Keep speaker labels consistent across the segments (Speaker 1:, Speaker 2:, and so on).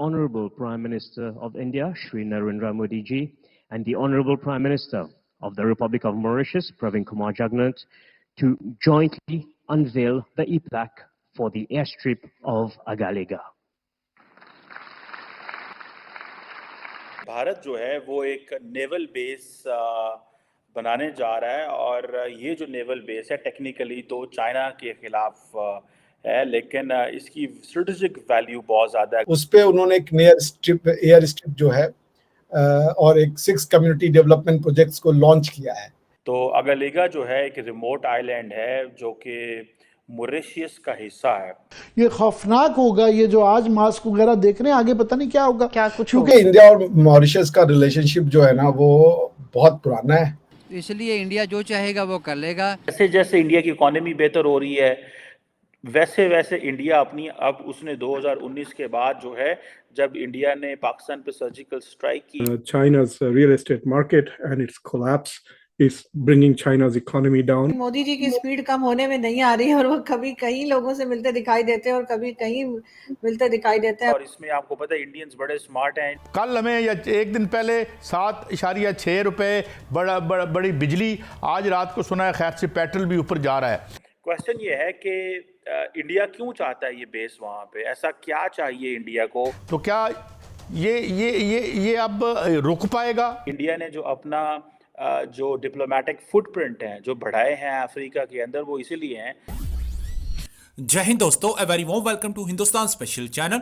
Speaker 1: Honorable Prime Minister of India, Shri Narendra Modi ji, and the Honorable Prime Minister of the Republic of Mauritius, Pravin Kumar Jagnnath, to jointly unveil the e-plaque for the airstrip of Agalega.
Speaker 2: Bharat जो है वो एक naval base बनाने जा रहा है और ये जो नेवल बेस है टेक्निकली तो चाइना के खिलाफ है, लेकिन इसकी स्ट्रेटेजिक वैल्यू बहुत ज़्यादा है।
Speaker 3: उस पे उन्होंने एक एयर स्ट्रिप जो है और एक 6 कम्युनिटी डेवलपमेंट प्रोजेक्ट्स को लॉन्च किया है।
Speaker 2: तो अगालेगा जो है एक रिमोट आइलैंड है जो कि मॉरिशस का हिस्सा है।
Speaker 4: ये खौफनाक होगा, ये जो आज मास्क वगैरह देख रहे हैं, आगे पता नहीं क्या होगा, क्या कुछ
Speaker 3: क्योंकि इंडिया और मॉरिशस का रिलेशनशिप जो है ना वो बहुत पुराना है,
Speaker 5: इसलिए इंडिया जो चाहेगा वो कर लेगा।
Speaker 2: जैसे जैसे इंडिया की इकोनॉमी बेहतर हो रही है वैसे वैसे इंडिया अपनी अब उसने 2019 के बाद जो है जब इंडिया ने पाकिस्तान पे सर्जिकल स्ट्राइक की,
Speaker 6: China's real estate market and its collapse is bringing China's economy down.
Speaker 7: Modi ji की स्पीड कम होने में नहीं आ रही है और वो कभी कई लोगों से मिलते दिखाई देते हैं और कभी कहीं मिलते दिखाई देते हैं।
Speaker 2: और इसमें आपको पता है इंडियंस बड़े स्मार्ट हैं।
Speaker 8: कल हमें या एक दिन पहले 7.6 रुपए बड़ी बिजली, आज रात को सुना है खैर से पेट्रोल भी ऊपर जा रहा है।
Speaker 2: क्वेश्चन ये है कि इंडिया क्यों चाहता है ये बेस वहाँ पे, ऐसा क्या चाहिए इंडिया को?
Speaker 8: तो क्या ये अब रुक पाएगा?
Speaker 2: इंडिया ने जो अपना जो डिप्लोमेटिक फुटप्रिंट है जो बढ़ाए हैं अफ्रीका के अंदर वो इसीलिए हैं।
Speaker 9: जय हिंद दोस्तों, a very warm welcome to Hindustan special channel.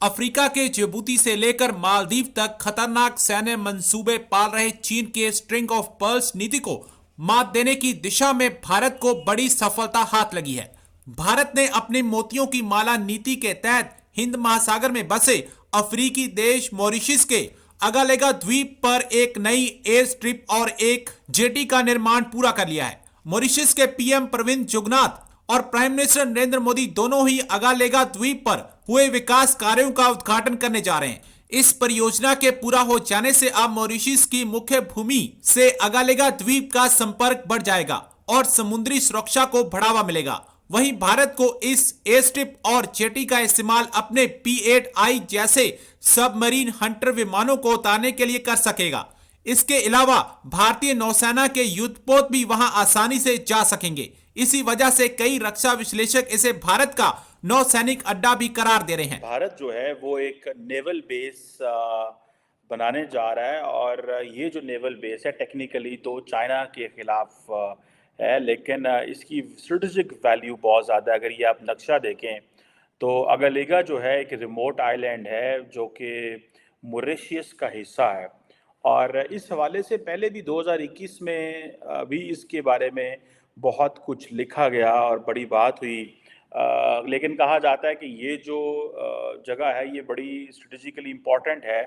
Speaker 9: Africa के जिबूती से लेकर मालदीव तक खतरनाक सैन्य मंसूबे पाल रहे चीन के स्ट्रिंग ऑफ पर्ल्स नीति को मात देने की दिशा में भारत को बड़ी सफलता हाथ लगी है। भारत ने अपनी मोतियों की माला नीति के तहत हिंद महासागर में बसे अफ्रीकी देश मॉरिशस के अगालेगा द्वीप पर एक नई एयर स्ट्रिप और एक जेटी का निर्माण पूरा कर लिया है। मॉरिशस के पीएम प्रविंद जुगनाथ और प्राइम मिनिस्टर नरेंद्र मोदी दोनों ही अगालेगा द्वीप पर हुए विकास कार्यों का उद्घाटन करने जा रहे हैं। इस परियोजना के पूरा हो जाने से अब मॉरिशस की मुख्य भूमि से अगालेगा द्वीप का संपर्क बढ़ जाएगा और समुद्री सुरक्षा को बढ़ावा मिलेगा। वहीं भारत को इस एयर स्ट्रिप और जेटी का इस्तेमाल अपने P-8I जैसे सबमरीन हंटर विमानों को उतारने के लिए कर सकेगा। इसके अलावा भारतीय नौसेना के युद्धपोत भी वहां आसानी से जा सकेंगे। इसी वजह से कई रक्षा विश्लेषक इसे भारत का नौसैनिक अड्डा भी करार दे रहे हैं।
Speaker 2: भारत जो है वो एक नेवल बेस बनाने जा रहा है और ये जो नेवल बेस है टेक्निकली तो चाइना के खिलाफ है, लेकिन इसकी स्ट्रेटेजिक वैल्यू बहुत ज़्यादा है। अगर ये आप नक्शा देखें तो अगालेगा जो है एक रिमोट आइलैंड है जो कि मॉरिशस का हिस्सा है और इस हवाले से पहले भी 2021 में भी इसके बारे में बहुत कुछ लिखा गया और बड़ी बात हुई, लेकिन कहा जाता है कि ये जो जगह है ये बड़ी स्ट्रेटेजिकली इम्पॉर्टेंट है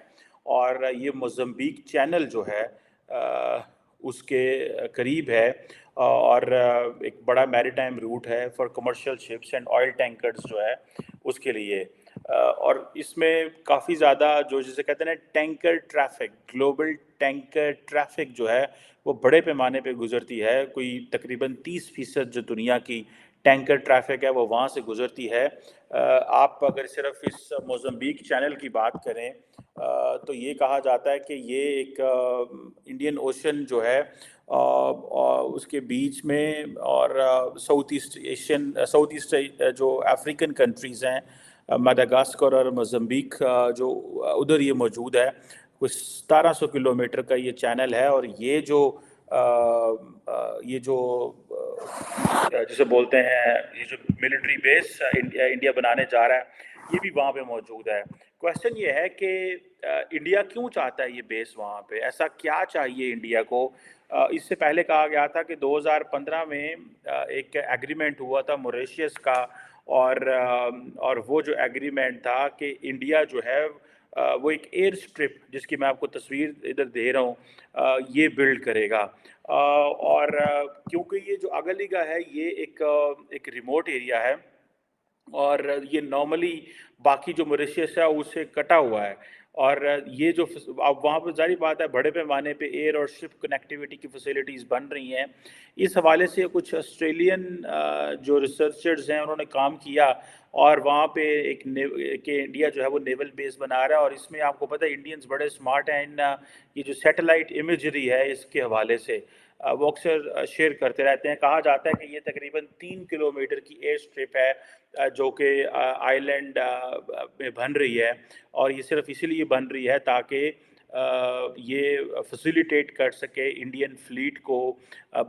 Speaker 2: और ये मोज़म्बिक चैनल जो है उसके करीब है और एक बड़ा मैरीटाइम रूट है for commercial ships and oil tankers जो है उसके लिए। और इसमें काफ़ी ज़्यादा जो जिसे कहते हैं ना tanker traffic, global tanker traffic जो है वो बड़े पैमाने पे गुजरती है। कोई तकरीबन 30% जो दुनिया की टैंकर ट्रैफिक है वो वहाँ से गुजरती है। आप अगर सिर्फ इस मोज़म्बिक चैनल की बात करें तो ये कहा जाता है कि ये एक इंडियन ओशन जो है उसके बीच में और साउथ ईस्ट जो अफ्रीकन कंट्रीज़ हैं मडागास्कर और मोज़म्बिक जो उधर ये मौजूद है, कुछ 1700 किलोमीटर का ये चैनल है और ये जो जिसे बोलते हैं ये जो मिलिट्री बेस इंडिया बनाने जा रहा है ये भी वहाँ पे मौजूद है। क्वेश्चन ये है कि इंडिया क्यों चाहता है ये बेस वहाँ पे, ऐसा क्या चाहिए इंडिया को? इससे पहले कहा गया था कि 2015 में एक एग्रीमेंट हुआ था मॉरिशस का और वो जो एग्रीमेंट था कि इंडिया जो है वो एक एयर स्ट्रिप जिसकी मैं आपको तस्वीर इधर दे रहा हूँ ये बिल्ड करेगा और क्योंकि ये जो अगालेगा है ये एक रिमोट एरिया है और ये नॉर्मली बाकी जो मॉरिशस है उससे कटा हुआ है और ये जो अब वहाँ पर जारी बात है बड़े पैमाने पे एयर और शिप कनेक्टिविटी की फैसिलिटीज़ बन रही हैं। इस हवाले से कुछ ऑस्ट्रेलियन जो रिसर्चर्स हैं उन्होंने काम किया और वहाँ पे कि इंडिया जो है वो नेवल बेस बना रहा है। और इसमें आपको पता है इंडियंस बड़े स्मार्ट हैं इन ये जो सैटेलाइट इमेजरी है इसके हवाले से वो अक्सर शेयर करते रहते हैं। कहा जाता है कि ये तकरीबन 3 किलोमीटर की एयर स्ट्रिप है जो कि आइलैंड में बन रही है, और ये सिर्फ इसीलिए बन रही है ताकि ये फैसिलिटेट कर सके इंडियन फ्लीट को,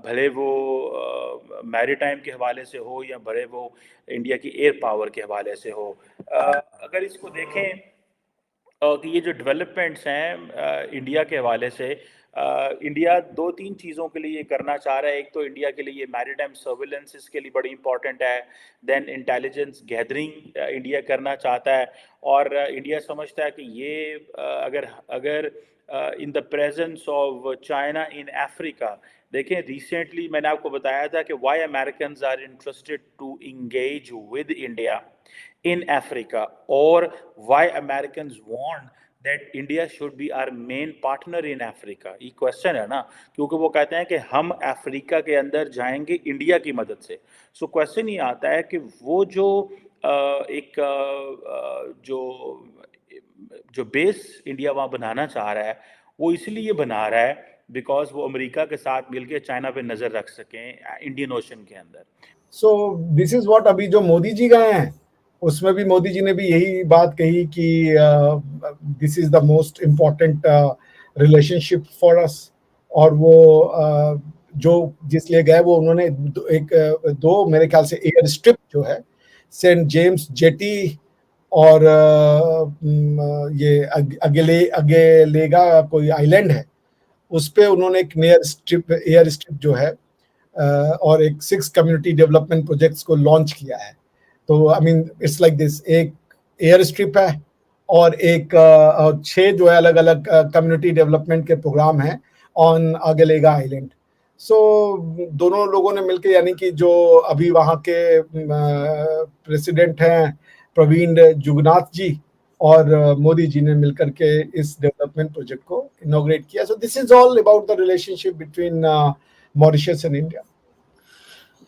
Speaker 2: भले वो मैरीटाइम के हवाले से हो या भले वो इंडिया की एयर पावर के हवाले से हो। अगर इसको देखें कि ये जो डेवलपमेंट्स हैं इंडिया के हवाले से, इंडिया 2-3 चीज़ों के लिए ये करना चाह रहा है। एक तो इंडिया के लिए मैरीटाइम सर्विलेंस इसके लिए बड़ी इंपॉर्टेंट है, देन इंटेलिजेंस गैदरिंग इंडिया करना चाहता है, और इंडिया समझता है कि ये अगर in the presence of China in Africa, देखें रिसेंटली मैंने आपको बताया था कि why Americans are interested to engage with India in Africa, or why Americans want that India should be our main partner in Africa। ये question है ना, क्योंकि वो कहते हैं कि हम अफ्रीका के अंदर जाएंगे इंडिया की मदद से। सो क्वेश्चन ये आता है कि वो जो जो बेस इंडिया वहाँ बनाना चाह रहा है वो इसलिए बना रहा है बिकॉज वो अमेरिका के साथ मिलकर चाइना पे नजर रख सकें इंडियन ओशन के अंदर।
Speaker 3: सो दिस इज व्हाट अभी जो मोदी जी गए हैं उसमें भी मोदी जी ने भी यही बात कही कि this is the most important relationship for us. और वो जो जिसलिए गए वो उन्होंने दो मेरे ख्याल से एयर स्ट्रिप जो है सेंट जेम्स जेटी और ये अगेलेगा कोई आइलैंड है उस पे उन्होंने एक एयर स्ट्रिप जो है और एक 6 कम्युनिटी डेवलपमेंट प्रोजेक्ट्स को लॉन्च किया है। तो I mean it's like this, एक एयर स्ट्रिप है और एक 6 जो है अलग अलग कम्युनिटी डेवलपमेंट के प्रोग्राम हैं ऑन अगेलेगा आइलैंड। सो दोनों लोगों ने मिलकर, यानी कि जो अभी वहाँ के प्रेसिडेंट हैं प्रवीण जुगनाथ जी और मोदी जी ने मिलकर के इस डेवलपमेंट प्रोजेक्ट को इनॉग्रेट किया। So this is all about the relationship between Mauritius and India.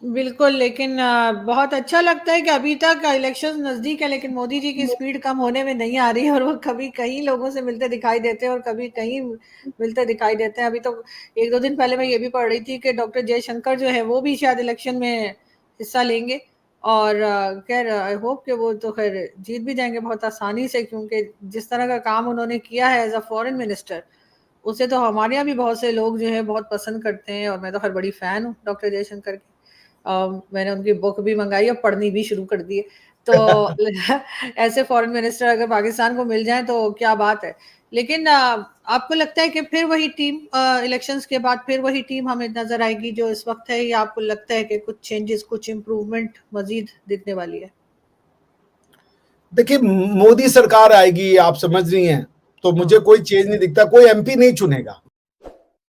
Speaker 7: बिल्कुल, लेकिन बहुत अच्छा लगता है कि अभी तक इलेक्शन नजदीक है लेकिन मोदी जी की स्पीड कम होने में नहीं आ रही है, और वो कभी कहीं लोगों से मिलते दिखाई देते हैं और कभी कहीं मिलते दिखाई देते हैं। अभी तो 1-2 दिन पहले मैं ये भी पढ़ रही थी कि डॉक्टर जयशंकर जो है वो भी शायद इलेक्शन में हिस्सा लेंगे, और खैर आई होप कि वो तो खैर जीत भी जाएंगे बहुत आसानी से, क्योंकि जिस तरह का काम उन्होंने किया है एज अ फॉरेन मिनिस्टर उसे तो हमारे यहाँ भी बहुत से लोग जो है बहुत पसंद करते हैं, और मैं तो खैर बड़ी फ़ैन हूँ डॉक्टर जयशंकर की। मैंने उनकी बुक भी मंगाई और पढ़नी भी शुरू कर दी है। तो ऐसे फॉरेन मिनिस्टर अगर पाकिस्तान को मिल जाए तो क्या बात है। लेकिन आपको लगता है कि फिर वही टीम इलेक्शंस के बाद फिर वही टीम हमें नजर आएगी जो इस वक्त है, या आपको लगता है कि कुछ चेंजेस, कुछ इम्प्रूवमेंट मजीद दिखने वाली है?
Speaker 3: देखिए, मोदी सरकार आएगी, आप समझ रही हैं, तो मुझे कोई चेंज नहीं दिखता। कोई एमपी नहीं चुनेगा,